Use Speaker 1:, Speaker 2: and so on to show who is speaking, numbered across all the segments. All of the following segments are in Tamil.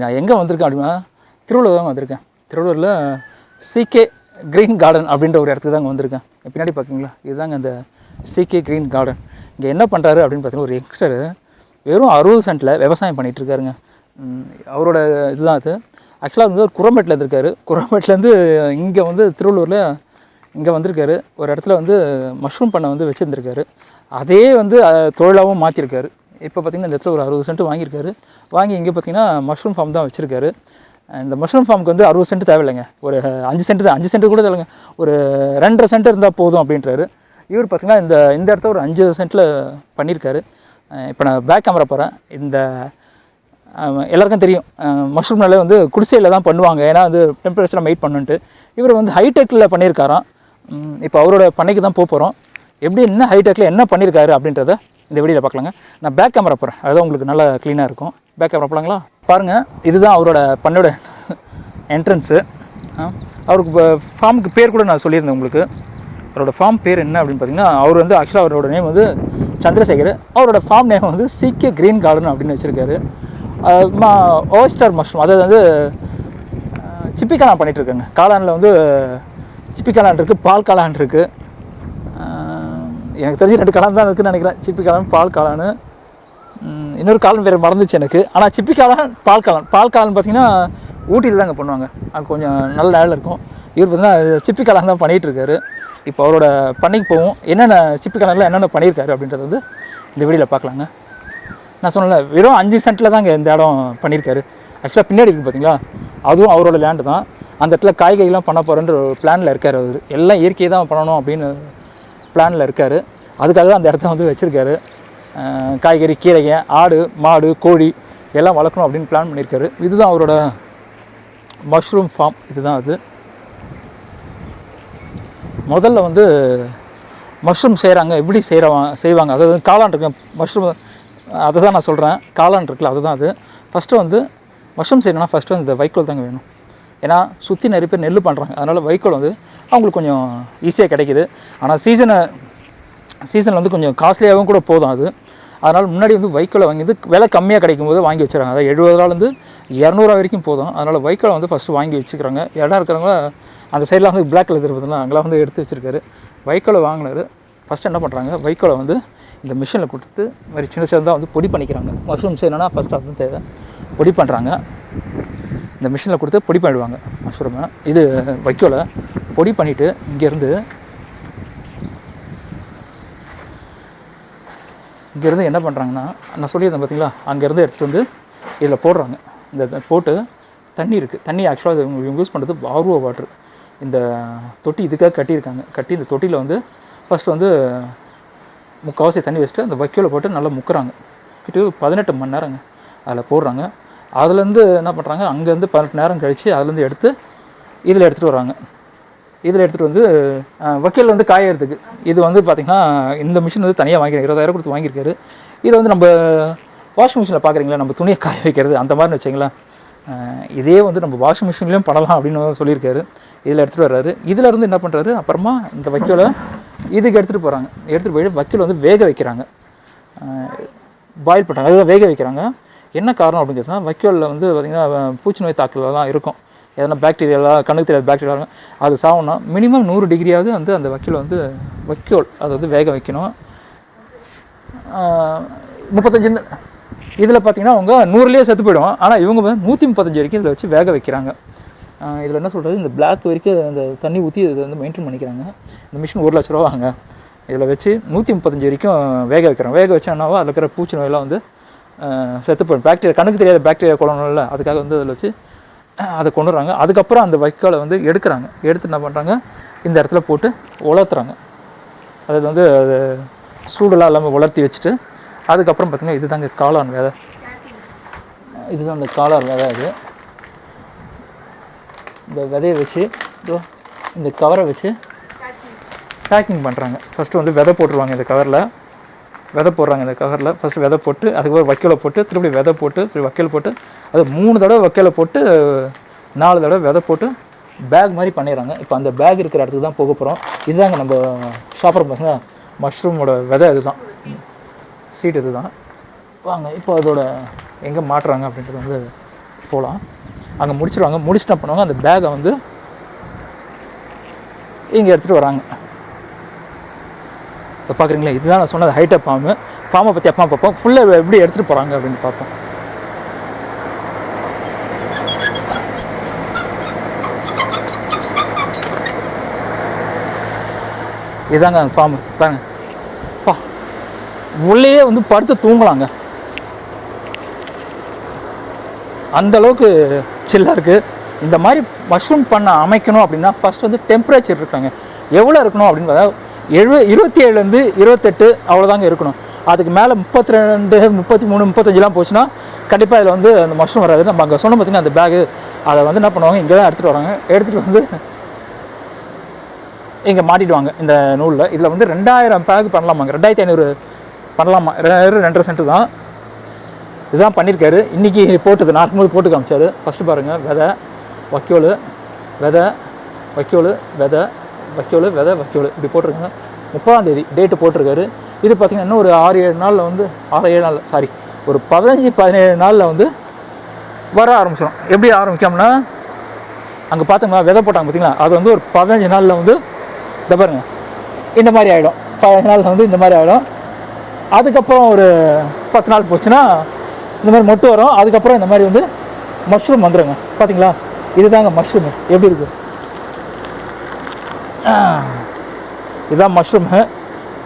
Speaker 1: நான் எங்கே வந்திருக்கேன் அப்படின்னா திருவள்ளூர் தாங்க வந்திருக்கேன். திருவள்ளூரில் சிகே க்ரீன் கார்டன் அப்படின்ற ஒரு இடத்துக்கு தாங்க வந்திருக்கேன். பின்னாடி பார்க்குறீங்களா, இதுதாங்க அந்த சிகே க்ரீன் கார்டன். இங்கே என்ன பண்ணுறாரு அப்படின்னு பார்த்தீங்கன்னா, ஒரு யங்ஸ்டர் வெறும் 60 சென்ட்டில் விவசாயம் பண்ணிகிட்ருக்காருங்க. அவரோட இதுதான் அது. ஆக்சுவலாக வந்து ஒரு குரம்பேட்டில் இருந்திருக்காரு. குரம்பேட்டிலேருந்து இங்கே வந்து திருவள்ளூரில் இங்கே வந்திருக்காரு. ஒரு இடத்துல வந்து மஷ்ரூம் பண்ணை வந்து வச்சுருந்துருக்காரு. அதே வந்து தொழிலாகவும் மாற்றிருக்காரு. இப்போ பார்த்திங்கன்னா இந்த இடத்துல ஒரு 60 சென்ட் வாங்கியிருக்காரு. வாங்கி இங்கே பார்த்திங்கன்னா மஷ்ரூம் ஃபார்ம் தான் வச்சுருக்காரு. இந்த மஷ்ரூம் ஃபார்முக்கு வந்து 60 சென்ட் தேவையில்லைங்க, ஒரு 5 சென்ட் தான். 5 சென்ட் கூட தேவையில்லைங்க, ஒரு 2.5 சென்ட் இருந்தால் போதும் அப்படின்றாரு. இவர் பார்த்திங்கன்னா இந்த இடத்த ஒரு 5 சென்ட்டில் பண்ணியிருக்காரு. இப்போ நான் பேக் கேமரா போகிறேன். இந்த எல்லாருக்கும் தெரியும் மஷ்ரூம்னாலே வந்து குடிசையில் தான் பண்ணுவாங்க, ஏன்னா வந்து டெம்பரேச்சரை மெயிட் பண்ணுன்ட்டு. இவர் வந்து ஹைடெக்கில் பண்ணியிருக்காராம். இப்போ அவரோட பண்ணைக்கு தான் போகிறோம். எப்படி என்ன ஹைடெக்கில் என்ன பண்ணியிருக்காரு அப்படின்றத இந்த வீடியோவில் பார்க்கலாங்க. நான் பேக் கேமரா போகிறேன், அதுதான் உங்களுக்கு நல்லா க்ளீனாக இருக்கும். பேக் கேமரா போகலாங்களா? பாருங்கள், இதுதான் அவரோட பண்ணோட என்ட்ரன்ஸு. அவருக்கு இப்போ ஃபார்முக்கு பேர் கூட நான் சொல்லியிருந்தேன் உங்களுக்கு. அவரோட ஃபார்ம் பேர் என்ன அப்படின்னு பார்த்தீங்கன்னா, அவர் வந்து ஆக்சுவலாக அவரோட நேம் வந்து சந்திரசேகர். அவரோட ஃபார்ம் நேம் வந்து சிகே க்ரீன் கார்டன் அப்படின்னு வச்சுருக்காரு. ஓய்ஸ்டர் மஷ்ரூம், அதாவது வந்து சிப்பி காளான் பண்ணிகிட்ருக்காங்க. காளானில் வந்து சிப்பி காளான் இருக்குது, பால் காளான் இருக்குது. எனக்கு தெரிஞ்சு 2 காளான் தான் இருக்குதுன்னு நினைக்கிறேன். சிப்பி காளான், பால் காளான். இன்னொரு காளான் வேறு மறந்துச்சு எனக்கு. ஆனால் சிப்பி காளான், பால் காளான். பால் காளான் பார்த்திங்கன்னா ஊட்டியில் தாங்க பண்ணுவாங்க, அது கொஞ்சம் நல்ல நேரில் இருக்கும். இவர் பார்த்திங்கன்னா சிப்பி காளான் தான் பண்ணிகிட்ருக்காரு. இப்போ அவரோட பண்ணைக்கு போவோம், என்னென்ன சிப்பி காளானில் என்னென்ன பண்ணியிருக்காரு அப்படின்றது வந்து இந்த வீடியோவில் பார்க்கலாங்க. நான் சொன்னல வெறும் 5 சென்ட்டில் தாங்க இந்த இடம் பண்ணியிருக்காரு. ஆக்சுவலாக பின்னாடி இருக்குது பார்த்தீங்களா, அதுவும் அவரோட லேண்டு தான். அந்த இடத்துல காய்கறிலாம் பண்ண போகிறேன்ற ஒரு பிளானில் இருக்கார். அவர் எல்லாம் இயற்கையை தான் பண்ணணும் அப்படின்னு பிளானில் இருக்கார். அதுக்காக தான் அந்த இடத்த வந்து வச்சுருக்காரு. காய்கறி, கீரைங்க, ஆடு, மாடு, கோழி எல்லாம் வளர்க்கணும் அப்படின்னு பிளான் பண்ணியிருக்காரு. இதுதான் அவரோட மஷ்ரூம் ஃபார்ம். இதுதான் அது. முதல்ல வந்து மஷ்ரூம் செய்கிறாங்க, எப்படி செய்வாங்க, அதாவது காளான் இருக்கு மஷ்ரூம், அதை தான் நான் சொல்கிறேன். காளான் இருக்குல்ல, அதுதான் அது. ஃபஸ்ட்டு வந்து மஷ்ரூம் செய்யணும்னா ஃபஸ்ட்டு வந்து இந்த வைக்கோல் தாங்க வேணும். ஏன்னா சுற்றி நிறைய பேர் நெல் பண்ணுறாங்க, அதனால் வைக்கோல் வந்து அவங்களுக்கு கொஞ்சம் ஈஸியாக கிடைக்கிது. ஆனால் சீசனில் வந்து கொஞ்சம் காஸ்ட்லியாகவும் கூட போதும் அது. அதனால் முன்னாடி வந்து வைக்கோலை வாங்கி வந்து விலை கம்மியாக கிடைக்கும் போது வாங்கி வச்சுறாங்க. அதாவது 70 ரூபாலேருந்து 200 வரைக்கும் போதும். அதனால் வைக்கோலை வந்து ஃபஸ்ட்டு வாங்கி வச்சுக்கிறாங்க. இடம் இருக்கிறவங்க அந்த சைடில் வந்து பிளாக் கலர் இருக்கிறதுலாம் அங்கெல்லாம் வந்து எடுத்து வச்சுருக்காரு. வைக்கோலை வாங்கினார். ஃபஸ்ட்டு என்ன பண்ணுறாங்க, வைக்கோலை வந்து இந்த மிஷினில் கொடுத்து மாதிரி சின்ன சின்னதாக வந்து பொடி பண்ணிக்கிறாங்க. மஷ்ரூம் செய்யணும்னா ஃபஸ்ட்டு அதுவும் தேவை. பொடி பண்ணுறாங்க, இந்த மிஷினில் கொடுத்து பொடி பண்ணிடுவாங்க மஷ்ரூமை. இது வைக்கோலை பொடி பண்ணிவிட்டு இங்கேருந்து என்ன பண்ணுறாங்கன்னா, நான் சொல்லியிருந்தேன் பார்த்தீங்களா, அங்கேருந்து எடுத்துகிட்டு வந்து இதில் போடுறாங்க. இந்த போட்டு தண்ணி இருக்குது, தண்ணி ஆக்சுவலாக இவங்க யூஸ் பண்ணுறது ஆர்ஓ வாட்ரு. இந்த தொட்டி இதுக்காக கட்டியிருக்காங்க. கட்டி இந்த தொட்டியில் வந்து ஃபஸ்ட்டு வந்து முக்கால்வாசி தண்ணி வச்சுட்டு அந்த வைக்கோலை போட்டு நல்லா முக்குறாங்க. கிட்ட 18 மணி நேரங்க அதில் போடுறாங்க. அதுலேருந்து என்ன பண்ணுறாங்க, அங்கேருந்து 18 நேரம் கழித்து அதுலேருந்து எடுத்து இதில் எடுத்துகிட்டு வராங்க. இதில் எடுத்துகிட்டு வந்து வைக்கோல் வந்து காயறதுக்கு. இது வந்து பார்த்திங்கன்னா இந்த மிஷின் வந்து தனியாக வாங்கிக்கிறேன், 20,000 கொடுத்து வாங்கியிருக்காரு. இதை வந்து நம்ம வாஷிங் மிஷினில் பார்க்குறீங்களா, நம்ம துணியை காய வைக்கிறது அந்த மாதிரி வச்சிங்களேன். இதே வந்து நம்ம வாஷிங் மிஷின்லேயும் பண்ணலாம் அப்படின்னு சொல்லியிருக்காரு. இதில் எடுத்துகிட்டு வர்றாரு. இதிலேருந்து என்ன பண்ணுறாரு, அப்புறமா இந்த வைக்கோலை இதுக்கு எடுத்துகிட்டு போகிறாங்க. எடுத்துகிட்டு போயிட்டு வைக்கோல் வந்து வேக வைக்கிறாங்க, பாயில் பண்ணுறாங்க. அதுதான் வேக வைக்கிறாங்க. என்ன காரணம் அப்படின்னு கேட்டால், வைக்கோலில் வந்து பார்த்திங்கன்னா பூச்சி நோய் தாக்குதலாம் இருக்கும். எதனா பாக்டீரியாலாம் கண்ணுக்கு தெரியாத பாக்டீரியா அது சாகணும்னா மினிமம் 100 டிகிரியாவது வந்து அந்த வைக்கோல் அதை வந்து வேக வைக்கணும். 35 இதில் பார்த்திங்கன்னா அவங்க 100லேயே செத்து போய்டும். ஆனால் இவங்க 135 வரைக்கும் இதில் வச்சு வேக வைக்கிறாங்க. இதில் என்ன சொல்கிறது, இந்த பிளாக் வரைக்கும் அந்த தண்ணி ஊற்றி இதை வந்து மெயின்டைன் பண்ணிக்கிறாங்க. இந்த மிஷின் 1 லட்ச ரூபா வாங்க. இதில் வச்சு 135 வரைக்கும் வேக வைக்கிறாங்க. வேக வச்சா என்னவோ அதில் இருக்கிற பூச்சி நோயெல்லாம் வந்து செத்து போய்டும். பாக்டீரியா கண்ணுக்கு தெரியாத பாக்டீரியா கொள்ளணும்ல, அதுக்காக வந்து அதில் வச்சு அதை கொண்டு வராங்க. அதுக்கப்புறம் அந்த வைக்கோலை வந்து எடுக்கிறாங்க. எடுத்து என்ன பண்ணுறாங்க, இந்த இடத்துல போட்டு உலர்த்துறாங்க. அது வந்து அது சூடெல்லாம் இல்லாமல் உலர்த்தி வச்சுட்டு அதுக்கப்புறம் பார்த்திங்கன்னா இதுதாங்க காளான் விதை. இதுதான் அந்த காளான் விதை. இது இந்த விதையை வச்சு இந்த கவரை வச்சு பேக்கிங் பண்ணுறாங்க. ஃபஸ்ட்டு வந்து விதை போட்டுருவாங்க. இந்த கவரில் விதை போடுறாங்க. இந்த கவரில் ஃபஸ்ட்டு விதை போட்டு அதுக்கப்புறம் வைக்கோலை போட்டு திருப்பி விதை போட்டு திருப்பி வைக்கோல் போட்டு அது 3 தடவை வைக்கோலை போட்டு 4 தடவை விதை போட்டு பேக் மாதிரி பண்ணிடுறாங்க. இப்போ அந்த பேக் இருக்கிற இடத்துக்கு தான் போக போகிறோம். இதுதாங்க நம்ம சாப்பிட்ற பசங்க மஷ்ரூமோட விதை. இதுதான் சீட். இது தான் வாங்க இப்போ அதோட எங்கே மாட்டுறாங்க அப்படின்றது வந்து போகலாம். அங்கே முடிச்சிடுவாங்க. முடிச்சுட்டு என்ன பண்ணுவாங்க, அந்த பேக்கை வந்து இங்கே எடுத்துகிட்டு வராங்க. இப்போ பார்க்குறீங்களா, இதுதான் நான் சொன்னது ஹைடெக் ஃபார்மை பற்றி அப்பா பார்ப்போம். ஃபுல்லாக எப்படி எடுத்துகிட்டு போகிறாங்க அப்படின்னு பார்ப்போம். இதாங்க அந்த ஃபார்மு பாருங்க. பா உள்ளேயே வந்து படுத்து தூங்கலாங்க, அந்தளவுக்கு சில்லாக இருக்குது. இந்த மாதிரி மஷ்ரூம் பண்ண அமைக்கணும் அப்படின்னா ஃபஸ்ட் வந்து டெம்பரேச்சர் இருக்காங்க எவ்வளோ இருக்கணும் அப்படின்னு பார்த்தா 27 28 அவ்வளோதாங்க இருக்கணும். அதுக்கு மேலே 32 33 35 போச்சுன்னா கண்டிப்பாக இதில் வந்து அந்த மஷ்ரூம் வராது. நம்ம அங்கே சொன்ன பார்த்திங்கன்னா அந்த பேகு அதை வந்து என்ன பண்ணுவாங்க, இங்கே தான் எடுத்துகிட்டு வராங்க. எடுத்துகிட்டு வந்து இங்கே மாட்டிடுவாங்க இந்த நூலில். இதில் வந்து 2000 பேக் பண்ணலாமாங்க, 2500 பண்ணலாமா, 2.5 சென்ட் தான் இதுதான் பண்ணியிருக்காரு. இன்றைக்கி போட்டுது நாக்கும்போது போட்டு காமிச்சார். ஃபஸ்ட்டு பாருங்கள், விதை வைக்கோல், விதை வைக்கோல், விதை வைக்கோல், விதை வைக்கோல் இப்படி போட்டிருக்காங்க. 30ஆம் தேதி டேட்டு போட்டிருக்காரு. இது பார்த்திங்கன்னா இன்னும் ஒரு 6-7 நாளில் வந்து 6-7 நாள் சாரி ஒரு 15-17 நாளில் வந்து வர ஆரம்பிச்சிடும். எப்படி ஆரம்பிக்கோம்னா, அங்கே பார்த்தோம்னா விதை போட்டாங்க பார்த்திங்களா, அது வந்து ஒரு 15 நாளில் வந்து இதை பாருங்கள் இந்த மாதிரி ஆகிடும். 15 நாளில் வந்து இந்த மாதிரி ஆகிடும். அதுக்கப்புறம் ஒரு 10 நாள் போச்சுன்னா இந்த மாதிரி மொட்டு வரும். அதுக்கப்புறம் இந்த மாதிரி வந்து மஷ்ரூம் வந்துடுங்க. பார்த்தீங்களா, இதுதாங்க மஷ்ரூமு எப்படி இருக்குது. இதுதான் மஷ்ரூமு,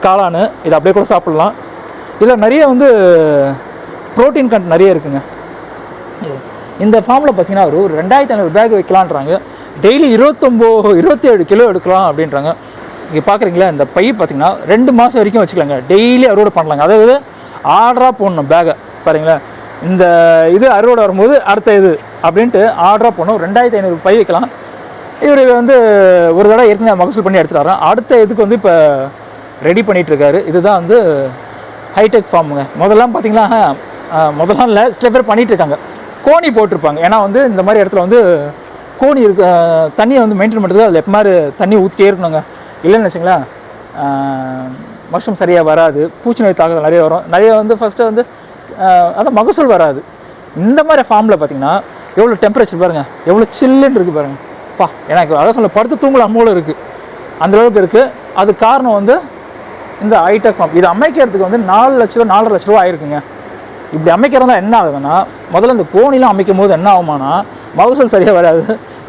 Speaker 1: காளான். இது அப்படியே கூட சாப்பிட்லாம். இதில் நிறைய வந்து ப்ரோட்டீன் கண்ட் நிறைய இருக்குங்க. இந்த ஃபார்மில் பார்த்தீங்கன்னா ஒரு 2500 பேக் வைக்கலான்றாங்க. டெய்லி 27 கிலோ எடுக்கலாம் அப்படின்றாங்க. இங்கே பார்க்குறீங்களா, இந்த பை பார்த்திங்கன்னா 2 மாதம் வரைக்கும் வச்சுக்கலாங்க. டெய்லி அறுவடை பண்ணலாங்க. அதாவது ஆர்டராக போடணும் பேகை. பாருங்களேன், இந்த இது அறுவடை வரும்போது அடுத்த இது அப்படின்ட்டு ஆர்டராக போடணும். 2500 பை வைக்கலாம். இவர் வந்து ஒரு தடவை ஏற்கனவே மகசூல் பண்ணி எடுத்துகிட்டு வரோம். அடுத்த இதுக்கு வந்து இப்போ ரெடி பண்ணிகிட்ருக்காரு. இதுதான் வந்து ஹைடெக் ஃபார்முங்க. முதல்லாம் பார்த்திங்களா, முதல்லாம் இல்லை, சில பேர் பண்ணிகிட்ருக்காங்க. கோணி போட்டிருப்பாங்க. ஏன்னா வந்து இந்த மாதிரி இடத்துல வந்து கோணி இருக்க தண்ணியை வந்து மெயின்டைன் பண்ணுறதுக்கு அதில் எப்போ மாதிரி தண்ணி ஊற்றிட்டே இருக்கணுங்க. இல்லைன்னு வச்சுங்களேன், மஷ்ரூம் சரியாக வராது, பூச்சி நோய் தாக்குதல் நிறைய வரும். நிறைய வந்து ஃபஸ்ட்டு வந்து அதான் மகசூல் வராது. இந்த மாதிரி ஃபார்மில் பார்த்திங்கன்னா எவ்வளோ டெம்பரேச்சர் பாருங்கள், எவ்வளோ சில்லுன்னு இருக்குது பாருங்கள். பா எனக்கு அதான் சொல்ல படுத்து தூங்கலாம் போல இருக்குது, அந்தளவுக்கு இருக்குது. அது காரணம் வந்து இந்த ஹைடெக் ஃபார்ம். இது அமைக்கிறதுக்கு வந்து 4 லட்ச ரூபா 4.5 லட்ச ரூபா ஆயிருக்குங்க. இப்படி அமைக்கிறதா என்ன ஆகுதுன்னா, முதல்ல இந்த கோணிலாம் அமைக்கும் போது என்ன ஆகுமானா மகசூல் சரியாக வராது,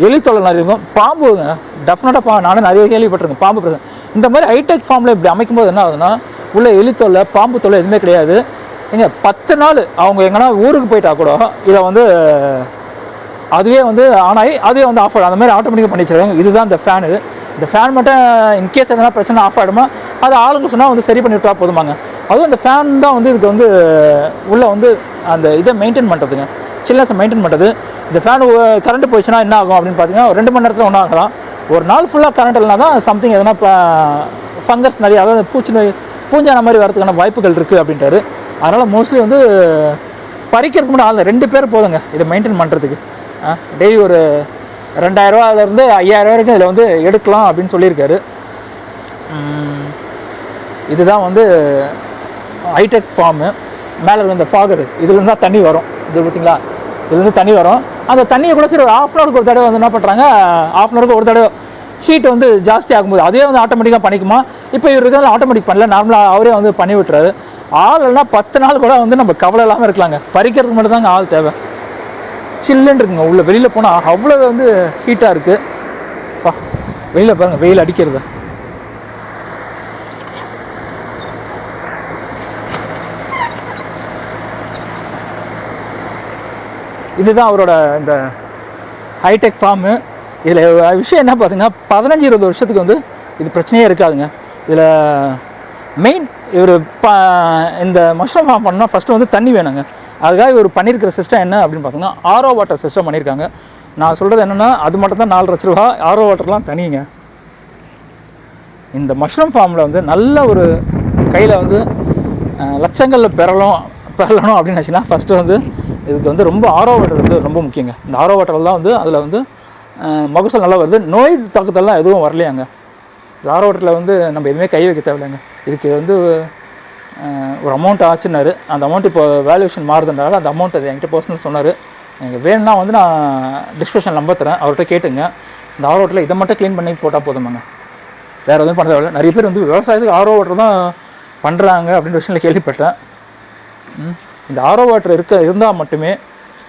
Speaker 1: எலித்தொலை நிறைய இருக்கும், பாம்புங்க டெஃபினட்டாக நானே நிறைய கேள்விப்பட்டிருக்கேன் பாம்பு பிரச்சனை. இந்த மாதிரி ஹைடெக் ஃபார்மில் இப்படி அமைக்கும் போது என்ன ஆகுதுன்னா, உள்ள எலித்தொல்லை பாம்பு தொல்லை எதுவுமே கிடையாது. ஏங்க 10 நாள் அவங்க எங்கன்னா ஊருக்கு போயிட்டா கூட இதை வந்து அதுவே வந்து ஆன் ஆகி அதுவே வந்து ஆஃப் ஆகிடும். அந்த மாதிரி ஆட்டோமேட்டிக்காக பண்ணி வச்சுருக்காங்க. இதுதான் இந்த ஃபேனு. இந்த ஃபேன் மட்டும் இன்கேஸ் எதனா பிரச்சனை ஆஃப் ஆகிடுமா, அது ஆளுங்க சொன்னால் வந்து சரி பண்ணி விட்டா போதுமாங்க. அதுவும் இந்த ஃபேன் தான் வந்து இதுக்கு வந்து உள்ளே வந்து அந்த இதை மெயின்டைன் பண்ணுறதுங்க, சில்னஸை மெயின்டைன் பண்ணுறது. இந்த ஃபேன் கரண்ட் போயிடுச்சுன்னா என்ன ஆகும் அப்படின்னு பார்த்தீங்கன்னா 2 மணி நேரத்தில் ஒன்றும் ஆகலாம். ஒரு நாள் ஃபுல்லாக கரண்ட் இல்லைனா தான் சம்திங் எதனா ஃபங்கஸ் நிறைய, அதாவது பூஞ்சான மாதிரி வரதுக்கான வாய்ப்புகள் இருக்குது அப்படின்றாரு. அதனால் மோஸ்ட்லி வந்து பறிக்கிறதுக்கு முன்னாடி ஆள் 2 பேர் போதுங்க இதை மெயின்டைன் பண்ணுறதுக்கு. டெய்லி ஒரு 2000 ரூபாயிலேருந்து 5000 வரைக்கும் இதில் வந்து எடுக்கலாம் அப்படின்னு சொல்லியிருக்காரு. இதுதான் வந்து ஹைடெக் ஃபார்மு. மேலே இந்த ஃபாகர் இதுலேருந்து தான் தண்ணி வரும். இது பார்த்தீங்களா, இதுலேருந்து தண்ணி வரும். அந்த தண்ணியை கூட சரி ஒரு ½ ஹவருக்கு ஒரு தடவை வந்து என்ன பண்ணுறாங்க, ½ ஹவருக்கு ஒரு தடவை ஹீட் வந்து ஜாஸ்தி ஆகும்போது அதே வந்து ஆட்டோமேட்டிக்காக பண்ணிக்குமா. இப்போ இவருக்கு ஆட்டோமேட்டிக் பண்ணல, நார்மலாக அவரே வந்து பண்ணி விட்டுறாரு. ஆள் இல்லைனா 10 நாள் கூட வந்து நம்ம கவலை இல்லாமல் இருக்கலாங்க. பறிக்கிறதுக்கு மட்டும் தாங்க ஆள் தேவை. சில்லுன்னு இருக்குங்க. உள்ள வெளியில் போனால் அவ்வளோ வந்து ஹீட்டாக இருக்குது. வெளியில் பாருங்கள், வெயில் அடிக்கிறது. இதுதான் அவரோட இந்த ஹைடெக் ஃபார்மு. இதில் விஷயம் என்ன பார்த்தீங்கன்னா, 15-20 வருஷத்துக்கு வந்து இது பிரச்சனையே இருக்காதுங்க. இதில் மெயின் இவர் இந்த மஷ்ரூம் ஃபார்ம் பண்ணால் ஃபஸ்ட்டு வந்து தண்ணி வேணுங்க. அதுக்காக இவர் பண்ணியிருக்கிற சிஸ்டம் என்ன அப்படின்னு பார்த்தீங்கன்னா, ஆரோ வாட்டர் சிஸ்டம் பண்ணியிருக்காங்க. நான் சொல்கிறது என்னென்னா, அது மட்டும் தான் 4 லட்ச ரூபா. ஆரோ வாட்டர்லாம் தனிங்க. இந்த மஷ்ரூம் ஃபார்மில் வந்து நல்ல ஒரு கையில் வந்து லட்சங்களில் பெறணும் அப்படின்னு வச்சுன்னா ஃபஸ்ட்டு வந்து இதுக்கு வந்து ரொம்ப ஆரோ வாட்டர் வந்து ரொம்ப முக்கியங்க. இந்த ஆரோ வாட்டர் தான் வந்து அதில் வந்து மகசூல் நல்லா வருது. நோய் தாக்குதல்லாம் எதுவும் வரலையாங்க. ஆரோ வாட்டரில் வந்து நம்ம எதுவுமே கை வைக்க தேவையில்லைங்க. இதுக்கு வந்து ஒரு அமௌண்ட் ஆச்சுன்னாரு. அந்த அமௌண்ட் இப்போ வேல்யூவேஷன் மாறுதுனால அந்த அமௌண்ட் அது என்கிட்ட பர்சனல் சொன்னார். எனக்கு வேணும்னா வந்து நான் டிஸ்கிரிப்ஷன் நம்பர் தரேன், அவர்கிட்ட கேட்டுங்க. இந்த ஆரோ வாட்டரில் இதை மட்டும் க்ளீன் பண்ணி போட்டால் போதுமாங்க, வேறு எதுவும் பண்ண தேவையில்லை. நிறைய பேர் வந்து விவசாயத்துக்கு ஆரோ வாட்டர் தான் பண்ணுறாங்க அப்படின்ற விஷயத்தில் கேள்விப்பட்டேன். இந்த ஆரோ வாட்டர் இருந்தால் மட்டுமே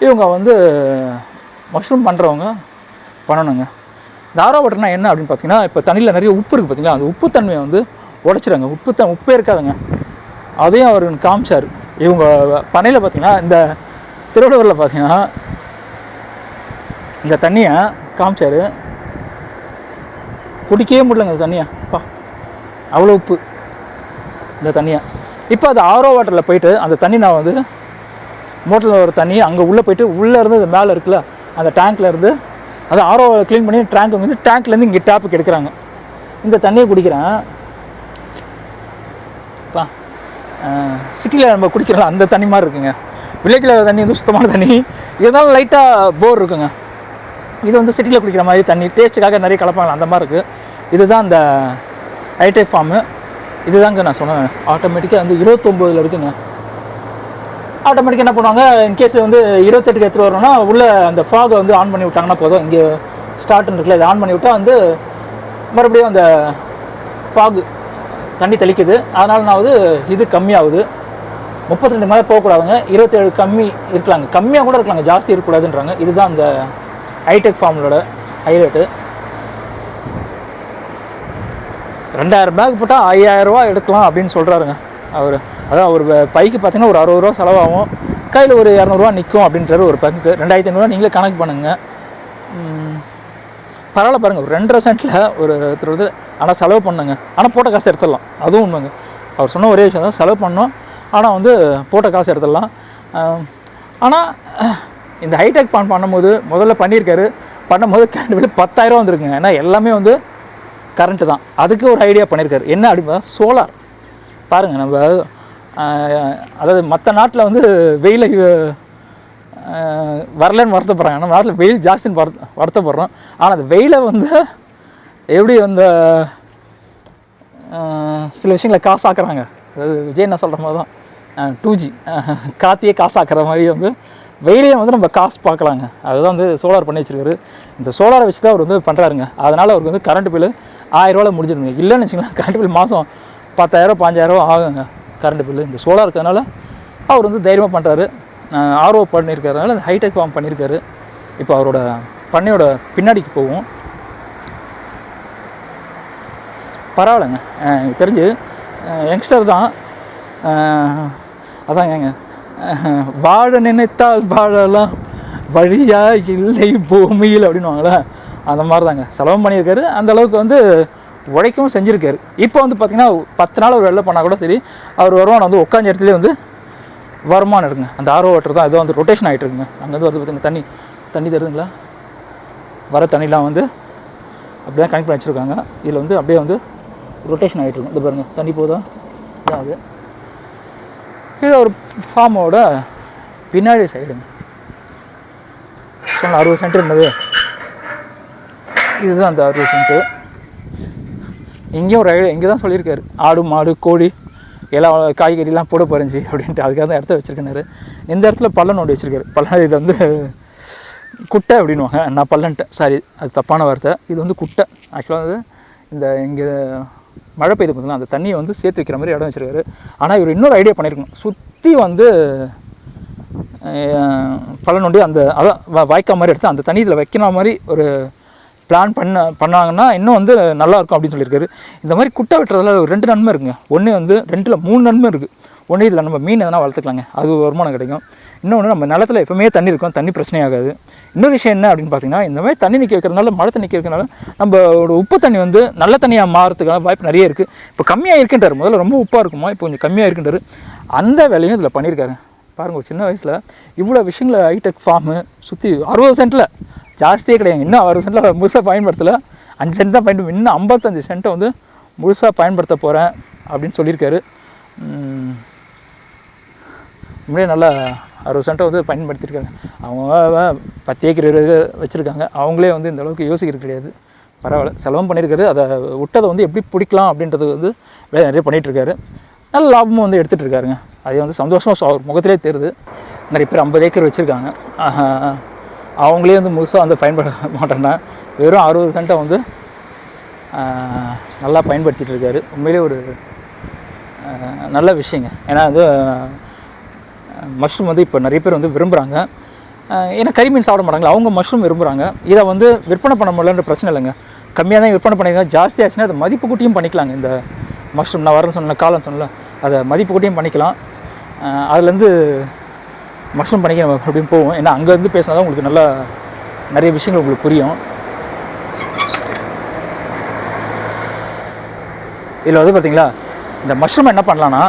Speaker 1: இவங்க வந்து மஷ்ரூம் பண்ணுறவங்க பண்ணணுங்க. இந்த ஆரோ வாட்டர்னால் என்ன அப்படின்னு பார்த்தீங்கன்னா, இப்போ தண்ணியில் நிறைய உப்பு இருக்குது பார்த்தீங்களா, அந்த உப்பு தன்மையை வந்து உடைச்சிடுங்க. உப்பே இருக்காதுங்க. அதையும் அவர் காமிச்சார். இவங்க பண்ணையில் பார்த்தீங்கன்னா, இந்த திருவள்ளுவரில் பார்த்தீங்கன்னா இந்த தண்ணியை காமிச்சார். குடிக்கவே முடியலங்க இந்த தண்ணியை, அப்பா அவ்வளோ உப்பு இந்த தண்ணியை. இப்போ அது ஆரோ வாட்டரில் போயிட்டு அந்த தண்ணி நான் வந்து மோட்டரில் ஒரு தண்ணி அங்கே உள்ளே போயிட்டு உள்ளே இருந்து அது மேலே இருக்குல்ல அந்த டேங்க்கில் இருந்து அது ஆரோ க்ளீன் பண்ணி டேங்க் வந்து டேங்க்லேருந்து இங்கே டேப்புக்கு எடுக்கிறாங்க. இந்த தண்ணியை குடிக்கிறேன். சிட்டியில் நம்ம குடிக்கிறோம் அந்த தண்ணி மாதிரி இருக்குங்க. வில்லேஜில் தண்ணி வந்து சுத்தமான தண்ணி, இருந்தாலும் லைட்டாக போர் இருக்குங்க. இது வந்து சிட்டியில் குடிக்கிற மாதிரி தண்ணி, டேஸ்ட்டுக்காக நிறைய கலப்பாங்க அந்த மாதிரி இருக்குது. இதுதான் அந்த ஹைடெக் ஃபார்மு. இதுதாங்க நான் சொன்னேன். ஆட்டோமேட்டிக்காக வந்து 29 இருக்குங்க. ஆட்டோமேட்டிக்காக என்ன பண்ணுவாங்க, இன்கேஸ் வந்து 28க்கு எடுத்துகிட்டு வரோன்னா உள்ளே அந்த ஃபாகை வந்து ஆன் பண்ணி விட்டாங்கன்னா போதும். இங்கே ஸ்டார்ட்னு இருக்குல்ல, இதை ஆன் பண்ணி விட்டால் வந்து மறுபடியும் அந்த ஃபாகு தண்ணி தெளிக்குது. அதனால் நான் வந்து இது கம்மியாகுது. 32 மேலே போகக்கூடாதுங்க, 27 கம்மி இருக்கலாங்க, கம்மியாக கூட இருக்கலாங்க, ஜாஸ்தி இருக்கக்கூடாதுன்றாங்க. இதுதான் அந்த ஹைடெக் ஃபார்மோட ஹைலைட்டு. 2000 பேக் போட்டால் 5000 ரூபா எடுக்கலாம் அப்படின்னு சொல்கிறாருங்க அவர். அதான் ஒரு பைக்கு பார்த்தீங்கன்னா ஒரு 60 ரூபா செலவாகும், கையில் ஒரு 200 ரூபா நிற்கும் அப்படின்றாரு ஒரு பேக்கு. 2500 நீங்களே கணக்கு பண்ணுங்க. பரவாயில்ல பாருங்கள், ஒரு 2.5 சென்ட்டில் ஒரு இது. ஆனால் செலவு பண்ணுங்க, ஆனால் போட்ட காசு எடுத்துடலாம், அதுவும் உண்மைங்க. அவர் சொன்ன ஒரே விஷயம் தான், செலவு பண்ணோம் ஆனால் வந்து போட்ட காசு எடுத்துடலாம். ஆனால் இந்த ஹைடெக் ஃபார்ம் பண்ணும்போது முதல்ல பண்ணும்போது கரண்ட் பில் 10,000 வந்துருக்குங்க. ஏன்னா எல்லாமே வந்து கரண்ட்டு தான். அதுக்கு ஒரு ஐடியா பண்ணியிருக்காரு. என்ன அப்படின்னா சோலார். பாருங்கள், நம்ம அதாவது மற்ற நாட்டில் வந்து வெயிலை வரலன்னு வருத்தப்படுறாங்க, நம்ம நாட்டில் வெயில் ஜாஸ்தின்னு வருத்தப்படுறோம். ஆனால் அந்த வெயிலை வந்து எப்படி அந்த சில விஷயங்களை காசாக்குறாங்க. அதாவது விஜய் என்ன சொல்கிற மாதிரி தான் 2G காற்றியே காசாக்குற மாதிரி வந்து வெயிலையும் வந்து நம்ம காசு பார்க்கலாங்க. அதுதான் வந்து சோலார் பண்ணி வச்சுருக்காரு. இந்த சோலாரை வச்சு தான் அவர் வந்து பண்ணுறாருங்க. அதனால் அவருக்கு வந்து கரண்ட் பில்லு 1000 ரூபாவில் முடிஞ்சிருங்க. இல்லைன்னு வச்சுக்கலாம், கரண்ட் பில் மாதம் 10,000 15,000 ஆகுங்க கரண்ட் பில்லு. இந்த சோலார் இருக்கிறதுனால அவர் வந்து தைரியமாக பண்ணுறாரு. ஆர்ஓ பண்ணியிருக்கிறதுனால அந்த ஹைடெக் ஃபார்ம் பண்ணியிருக்காரு. இப்போ அவரோட பண்ணையோட பின்னாடிக்கு போவோம். பரவாயில்லைங்க, எனக்கு தெரிஞ்சு யங்ஸ்டர் தான். அதான் ஏங்க, வாழ நினைத்தால் வாழலாம் வழியா இல்லை பூமியில் அப்படின்னுவாங்களே, அந்த மாதிரி தாங்க செலவும் பண்ணியிருக்காரு. அந்தளவுக்கு வந்து உழைக்கவும் செஞ்சுருக்காரு. இப்போ வந்து பார்த்திங்கன்னா 10 நாள் ஒரு வெள்ளை பண்ணால் கூட சரி, அவர் வருமானம் வந்து உட்காந்த இடத்துலேயே வந்து வருமானம் இருக்குங்க. அந்த ஆர்ஓ வாட்டர் தான், ஏதோ வந்து ரொட்டேஷன் ஆகிட்டு இருக்குங்க. அங்கேருந்து வருது பார்த்திங்க, தண்ணி தருதுங்களா, வர தண்ணிலாம் வந்து அப்படி தான் கனெக்ட் பண்ணி வச்சுருக்காங்க. இதில் வந்து அப்படியே வந்து ரொட்டேஷன் ஆகிட்டு இருக்கும். இது பாருங்கள், தண்ணி போதா, இதான் அது. இது ஒரு ஃபார்மோட பின்னாடி சைடுங்க. சொன்ன 60 சென்ட் இருந்தது, இதுதான் அந்த 60 சென்ட்டு. இங்கேயும் ஒரு ஐடியா இங்கே தான் சொல்லியிருக்காரு, ஆடு மாடு கோழி எல்லாம் காய்கறிலாம் போட போகிறஞ்சி அப்படின்ட்டு. அதுக்காக தான் இடத்த வச்சுருக்கேனாரு. இந்த இடத்துல பள்ளம் நோண்டி வச்சுருக்காரு. பள்ளம் இது வந்து குட்டை அப்படின்வாங்க, நான் பள்ளன்ட்டேன், சாரி அது தப்பான வார்த்தை. இது வந்து குட்டை. ஆக்சுவலாக வந்து இந்த இங்கே மழை பெய்து பார்த்தீங்கன்னா அந்த தண்ணியை வந்து சேர்த்து வைக்கிற மாதிரி இடம் வச்சுருக்காரு. ஆனால் இவர் இன்னொரு ஐடியா பண்ணியிருக்கணும், சுற்றி வந்து பள்ளம் நோண்டி அந்த அதான் வாய்க்கால் மாதிரி எடுத்து அந்த தண்ணி இதில் வைக்கிற மாதிரி ஒரு பிளான் பண்ணாங்கன்னா இன்னும் வந்து நல்லாயிருக்கும் அப்படின்னு சொல்லியிருக்காரு. இந்த மாதிரி குட்டை வெட்டுறதுல ஒரு 2 நன்மை இருக்குங்க. ஒன்று வந்து 2ல் 3 நன்மை இருக்குது. ஒன்று இதில் நம்ம மீன் எதனா வளர்த்துக்கலாங்க, அது வருமானம் கிடைக்கும். இன்னொன்று நம்ம நிலத்தில் எப்போவுமே தண்ணி இருக்கும், தண்ணி பிரச்சனையாகாது. இன்னொரு விஷயம் என்ன அப்படின்னு பார்த்தீங்கன்னா, இந்த மாதிரி தண்ணி நிற்க வைக்கிறதுனால, மழை தண்ணி நிற்க வைக்கிறதுனால நம்மளோட உப்பு தண்ணி வந்து நல்ல தண்ணியாக மாறதுக்கான வாய்ப்பு நிறைய இருக்குது. இப்போ கம்மியாக இருக்குன்றார், முதல்ல ரொம்ப உப்பாக இருக்குமா, இப்போ கொஞ்சம் கம்மியாக இருக்குன்றார். அந்த வேலையும் இதில் பண்ணியிருக்காரு. பாருங்கள், ஒரு சின்ன வயசில் இவ்வளோ விஷயங்களை ஹைடெக் ஃபார்மு சுற்றி 60 சென்ட்டில் ஜாஸ்தியே கிடையாது. இன்னும் 60 சென்ட்டில் முழுசாக பயன்படுத்தலை, 5 சென்ட் தான் பயன்படுத்த, இன்னும் 55 சென்ட்டை வந்து முழுசாக பயன்படுத்த போகிறேன் அப்படின்னு சொல்லியிருக்காரு. முன்னாடியே நல்லா 60 சென்ட்டை வந்து பயன்படுத்தியிருக்காங்க. அவங்க 10 ஏக்கர் வச்சுருக்காங்க. அவங்களே வந்து இந்த அளவுக்கு யோசிக்கிறது கிடையாது. பரவாயில்ல, செலவும் பண்ணியிருக்காரு. அதை விட்டதை வந்து எப்படி பிடிக்கலாம் அப்படின்றது வந்து நிறைய பண்ணிகிட்ருக்காரு. நல்ல லாபமும் வந்து எடுத்துகிட்டு இருக்காருங்க. அது வந்து சந்தோஷமாக அவர் முகத்திலே தெரியுது. நிறைய பேர் 50 ஏக்கர் வச்சுருக்காங்க. அவங்களே வந்து முழுசாக வந்து பயன்பட மாட்டேன்னா வெறும் 60 சென்ட்டை வந்து நல்லா பயன்படுத்திகிட்டு இருக்காரு. உண்மையிலே ஒரு நல்ல விஷயங்க. ஏன்னா வந்து மஷ்ரூம் வந்து இப்போ நிறைய பேர் வந்து விரும்புகிறாங்க. ஏன்னா கறிமீன் சாப்பிட மாட்டாங்களா, அவங்க மஷ்ரூம் விரும்புகிறாங்க. இதை வந்து விற்பனை பண்ண முடியலன்ற பிரச்சனை இல்லைங்க. கம்மியாக தான் விற்பனை பண்ணிக்கலாம். ஜாஸ்தி ஆச்சுன்னா அதை மதிப்பு கூட்டியும் பண்ணிக்கலாங்க. இந்த மஷ்ரூம் நான் வரேன்னு சொன்னேன், காலம் சொன்னல, அதை மதிப்பு கூட்டியும் பண்ணிக்கலாம். அதுலேருந்து மஷ்ரூம் பண்ணிக்க அப்படின்னு போவோம். ஏன்னா அங்கேருந்து பேசினா தான் உங்களுக்கு நல்லா நிறைய விஷயங்கள் உங்களுக்கு புரியும். இதில் வந்து பார்த்திங்களா, இந்த மஷ்ரூம் என்ன பண்ணலான்னா,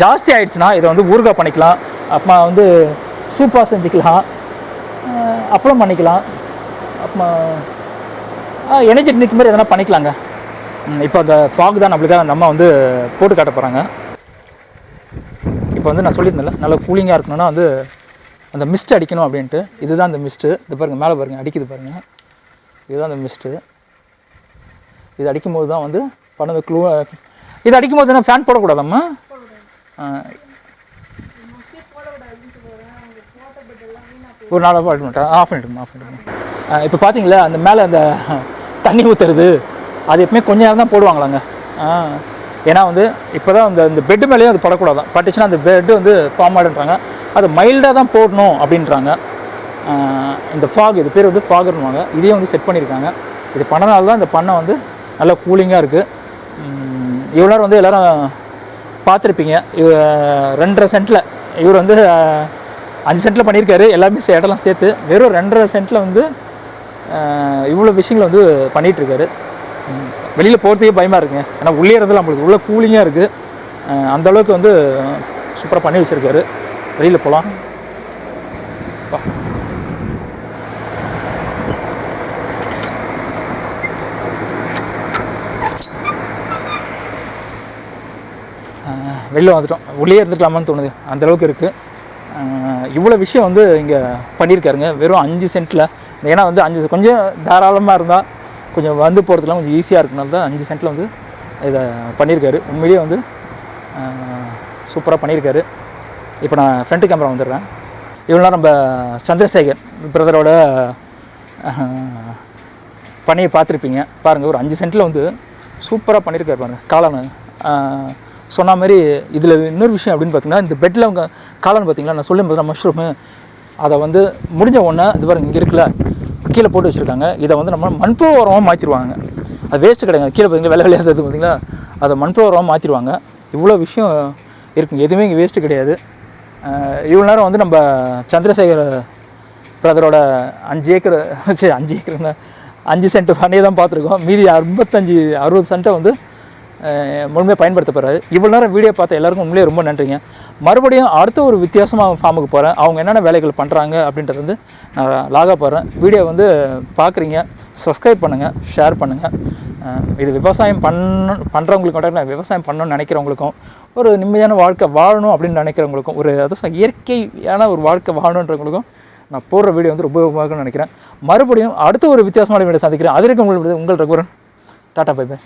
Speaker 1: ஜாஸ்தி ஆகிடுச்சுன்னா இதை வந்து ஊறுகாய் பண்ணிக்கலாம், அப்புறமா வந்து சூப்பாக செஞ்சுக்கலாம், அப்புறம் பண்ணிக்கலாம், அப்புறமா எனர்ஜெட்டிக் மாதிரி எதனா பண்ணிக்கலாங்க. இப்போ அந்த ஃபாக் தான் நம்மளுக்காக நம்ம வந்து போட்டு காட்ட போகிறாங்க. இப்போ வந்து நான் சொல்லியிருந்தேன்ல, நல்லா கூலிங்காக இருக்கணும்னா வந்து அந்த மிஸ்ட் அடிக்கணும் அப்படின்ட்டு. இதுதான் அந்த மிஸ்ட்டு. இது பாருங்கள், மேலே பாருங்கள், அடிக்குது பாருங்கள். இதுதான் அந்த மிஸ்ட்டு. இது அடிக்கும்போது தான் வந்து பண்ணது க்ளூ. இது அடிக்கும்போது என்ன ஃபேன் போடக்கூடாதம்மா? ஒரு 4 ஆஃப் பண்ணிவிடுங்க. இப்போ பார்த்தீங்களா, அந்த மேலே அந்த தண்ணி ஊற்றுறது அது எப்பவுமே கொஞ்ச நேரம் தான் போடுவாங்களாங்க. ஏன்னா வந்து இப்போ தான் இந்த பெட்டு மேலேயும் அது படக்கூடாதான். பட்டுச்சுன்னா அந்த பெட்டு வந்து ஃபார்ம் ஆகிடுன்றாங்க. அது மைல்டாக தான் போடணும் அப்படின்றாங்க. இந்த ஃபாக், இது பேர் வந்து ஃபாகர்னுவாங்க. இதையும் வந்து செட் பண்ணியிருக்காங்க. இது பண்ணனால தான் இந்த பண்ணை வந்து நல்லா கூலிங்காக இருக்குது. இவ்வளோ நேரம் வந்து எல்லோரும் பார்த்துருப்பீங்க. 2.5 சென்ட்டில் இவர் வந்து 5 சென்ட்டில் பண்ணியிருக்காரு. எல்லாமே இடம்லாம் சேர்த்து வெறும் 2.5 சென்ட்டில் வந்து இவ்வளோ விஷயங்களை வந்து பண்ணிகிட்ருக்காரு. வெளியில் போகிறதுக்கே பயமாக இருக்குங்க. ஏன்னா உள்ளே இருந்ததில் நம்மளுக்கு உள்ள கூலிங்காக இருக்குது. அந்தளவுக்கு வந்து சூப்பராக பண்ணி வச்சுருக்காரு. வெளியில் போகலாம். வெளியில் வந்துட்டோம். உள்ளே இருந்துக்கலாமான்னு தோணுது, அந்தளவுக்கு இருக்குது. இவ்வளோ விஷயம் வந்து இங்கே பண்ணியிருக்காருங்க வெறும் 5 சென்ட்டில். ஏன்னா வந்து 5 கொஞ்சம் தாராளமாக இருந்தால் கொஞ்சம் வந்து போகிறதுலாம் கொஞ்சம் ஈஸியாக இருக்கனால தான் 5 சென்ட்டில் வந்து இதை பண்ணியிருக்காரு. உண்மையிலேயே வந்து சூப்பராக பண்ணியிருக்காரு. இப்போ நான் ஃப்ரண்ட் கேமரா வந்துடுறேன். இவ்வளோ நம்ம சந்திரசேகர் பிரதரோட பணியை பார்த்துருப்பீங்க. பாருங்கள், ஒரு 5 சென்ட்டில் வந்து சூப்பராக பண்ணியிருக்காரு பாருங்கள். காளான் சொன்ன மாதிரி இதில் இன்னொரு விஷயம் அப்படின்னு பார்த்தீங்கன்னா, இந்த பெட்டில் அவங்க காளான் பார்த்தீங்களா, நான் சொல்லும் போது மஷ்ரூமு அதை வந்து முடிஞ்ச உடனே இது பாருங்கள், இங்கே இருக்குல்ல கீழே போட்டு வச்சுருக்காங்க. இதை வந்து நம்ம மண்புழு உரமாக மாற்றிடுவாங்க. அது வேஸ்ட்டு கிடையாது. கீழே பார்த்தீங்கன்னா வெள்ளை வெள்ளையாக இருக்குது பார்த்தீங்களா, அதை மண்புழு உரமாக மாற்றிடுவாங்க. இவ்வளோ விஷயம் இருக்குங்க, எதுவுமே இங்கே வேஸ்ட்டு கிடையாது. இவ்வளோ நேரம் வந்து நம்ம சந்திரசேகர் பிரதரோட 5 ஏக்கருங்க 5 சென்ட் பண்ணி தான் பார்த்துருக்கோம். மீதி 55-60 சென்ட்டை வந்து முழுமையாக பயன்படுத்த போகிறாரு. இவ்வளோ நேரம் வீடியோ பார்த்த எல்லாருக்கும் உண்மையிலே ரொம்ப நன்றிங்க. மறுபடியும் அடுத்த ஒரு வித்தியாசமாக ஃபார்முக்கு போகிறேன். அவங்க என்னென்ன வேலைகள் பண்ணுறாங்க அப்படின்றது வந்து நான் லாகாக போகிறேன். வீடியோ வந்து பார்க்குறீங்க, சப்ஸ்கிரைப் பண்ணுங்கள், ஷேர் பண்ணுங்கள். இது விவசாயம் பண்ணுறவங்களுக்கு மட்டும் நான் விவசாயம் பண்ணணும்னு நினைக்கிறவங்களுக்கும், ஒரு நிம்மதியான வாழ்க்கை வாழணும் அப்படின்னு நினைக்கிறவங்களுக்கும், ஒரு அதான் இயற்கையான ஒரு வாழ்க்கை வாழணுன்றவங்களுக்கும் நான் போடுற வீடியோ வந்து ரொம்ப உபயோகம்னு நினைக்கிறேன். மறுபடியும் அடுத்த ஒரு வித்தியாசமான வீடியோ சந்திக்கிறேன். அது வரைக்கும் உங்கள் ரகுவரன். Tata, by by.